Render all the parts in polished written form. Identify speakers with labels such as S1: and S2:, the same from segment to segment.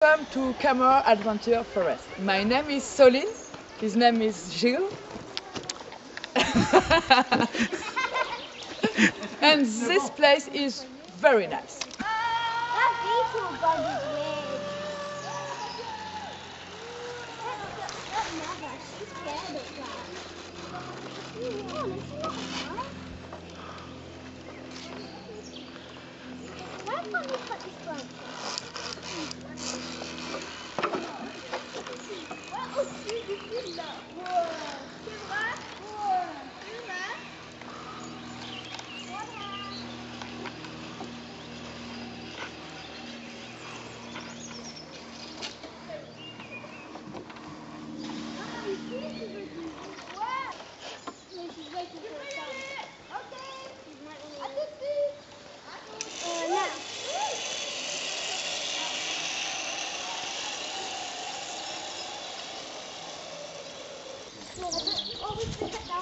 S1: Welcome to Camor Adventure Forest. My name is Soline, his name is Gilles. And this place is very nice.
S2: That beetle bug is weird. Mother, she's scared of that. Oh, it's not that. Why can't we cut this branch? Oh, she's là. Whoa. C'est vrai? Whoa. C'est vrai?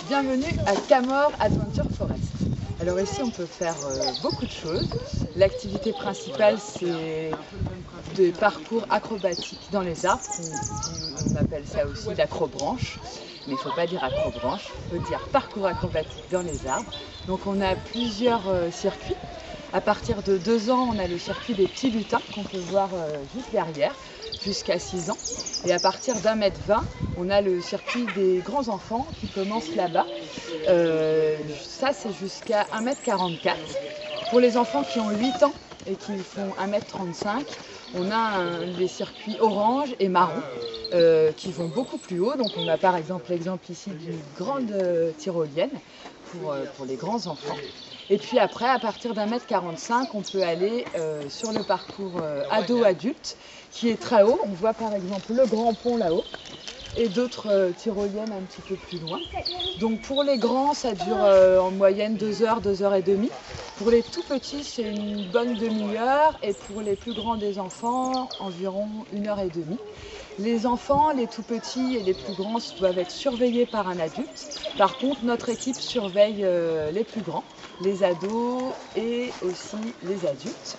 S1: Bienvenue à Camor Adventure Forest. Alors ici on peut faire beaucoup de choses. L'activité principale c'est des parcours acrobatiques dans les arbres. On appelle ça aussi l'acrobranche. Mais il ne faut pas dire acrobranche, il faut dire parcours acrobatique dans les arbres. Donc on a plusieurs circuits. À partir de 2 ans, on a le circuit des petits lutins qu'on peut voir juste derrière, jusqu'à 6 ans. Et à partir d'1,20 m, on a le circuit des grands enfants qui commence là-bas. Ça, c'est jusqu'à 1,44 m. Pour les enfants qui ont 8 ans et qui font 1,35 m, on a les circuits orange et marron qui vont beaucoup plus haut. Donc on a par exemple l'exemple ici d'une grande tyrolienne pour les grands enfants. Et puis après, à partir d'1,45 m, on peut aller sur le parcours ado-adulte qui est très haut. On voit par exemple le grand pont là-haut et d'autres tyroliennes un petit peu plus loin. Donc pour les grands, ça dure en moyenne 2 heures, 2 heures et demie. Pour les tout petits, c'est une bonne demi-heure et pour les plus grands des enfants, environ 1 heure et demie. Les enfants, les tout petits et les plus grands doivent être surveillés par un adulte. Par contre, notre équipe surveille les plus grands, les ados et aussi les adultes.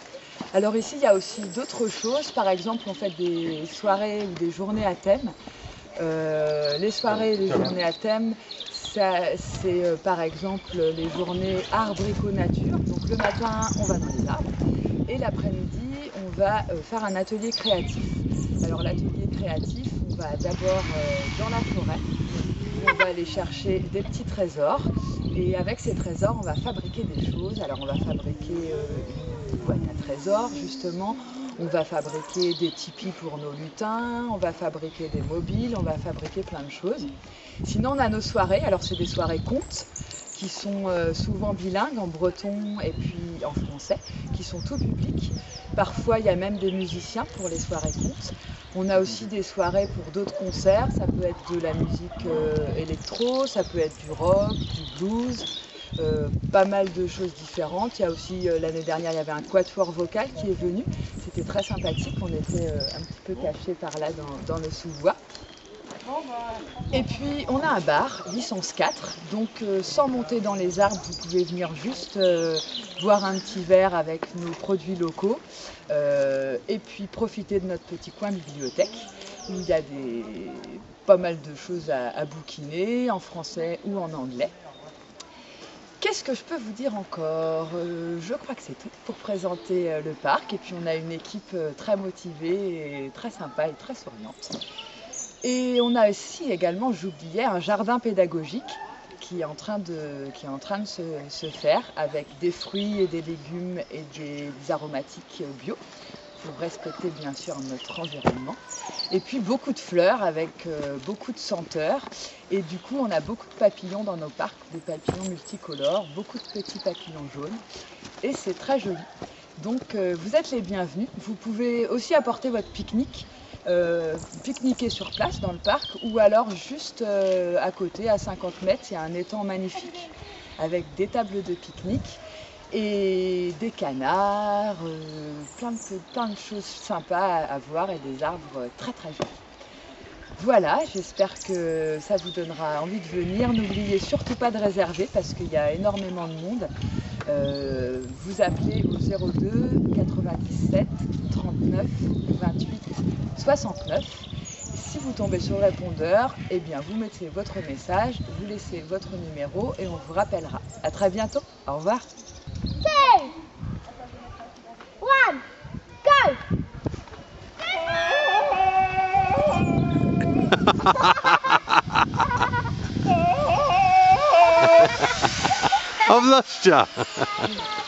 S1: Alors ici, il y a aussi d'autres choses. Par exemple, on fait des soirées ou des journées à thème. Les soirées et les journées à thème, c'est par exemple les journées art, brico, nature. Donc le matin, on va dans les arbres et l'après-midi, on va faire un atelier créatif. Alors l'atelier créatif, on va d'abord dans la forêt, où on va aller chercher des petits trésors et avec ces trésors, on va fabriquer des choses. Alors on va fabriquer une boîte à trésors justement. On va fabriquer des tipis pour nos lutins, on va fabriquer des mobiles, on va fabriquer plein de choses. Sinon, on a nos soirées. Alors, c'est des soirées contes qui sont souvent bilingues en breton et puis en français, qui sont tout public. Parfois, il y a même des musiciens pour les soirées contes. On a aussi des soirées pour d'autres concerts. Ça peut être de la musique électro, ça peut être du rock, du blues. Pas mal de choses différentes. Il y a aussi l'année dernière, il y avait un quatuor vocal qui est venu. C'était très sympathique. On était un petit peu cachés par là dans le sous-bois. Et puis on a un bar, licence 4. Donc sans monter dans les arbres, vous pouvez venir juste boire un petit verre avec nos produits locaux et puis profiter de notre petit coin bibliothèque où il y a pas mal de choses à bouquiner en français ou en anglais. Qu'est-ce que je peux vous dire encore? Je crois que c'est tout pour présenter le parc. Et puis on a une équipe très motivée, et très sympa et très souriante. Et on a aussi également, j'oubliais, un jardin pédagogique qui est en train de se faire avec des fruits et des légumes et des aromatiques bio pour respecter bien sûr notre environnement. Et puis beaucoup de fleurs avec beaucoup de senteurs. Et du coup, on a beaucoup de papillons dans nos parcs, des papillons multicolores, beaucoup de petits papillons jaunes. Et c'est très joli. Donc vous êtes les bienvenus. Vous pouvez aussi apporter votre pique-nique, pique-niquer sur place dans le parc ou alors juste à côté, à 50 mètres, il y a un étang magnifique avec des tables de pique-nique et des canards, plein de choses sympas à voir et des arbres très très jolis. Voilà, j'espère que ça vous donnera envie de venir. N'oubliez surtout pas de réserver parce qu'il y a énormément de monde. Vous appelez au 02 80 97 39 28 69. Si vous tombez sur le répondeur, eh bien vous mettez votre message, vous laissez votre numéro et on vous rappellera. À très bientôt. Au revoir.
S2: 3, 1, go!
S3: I've lost you.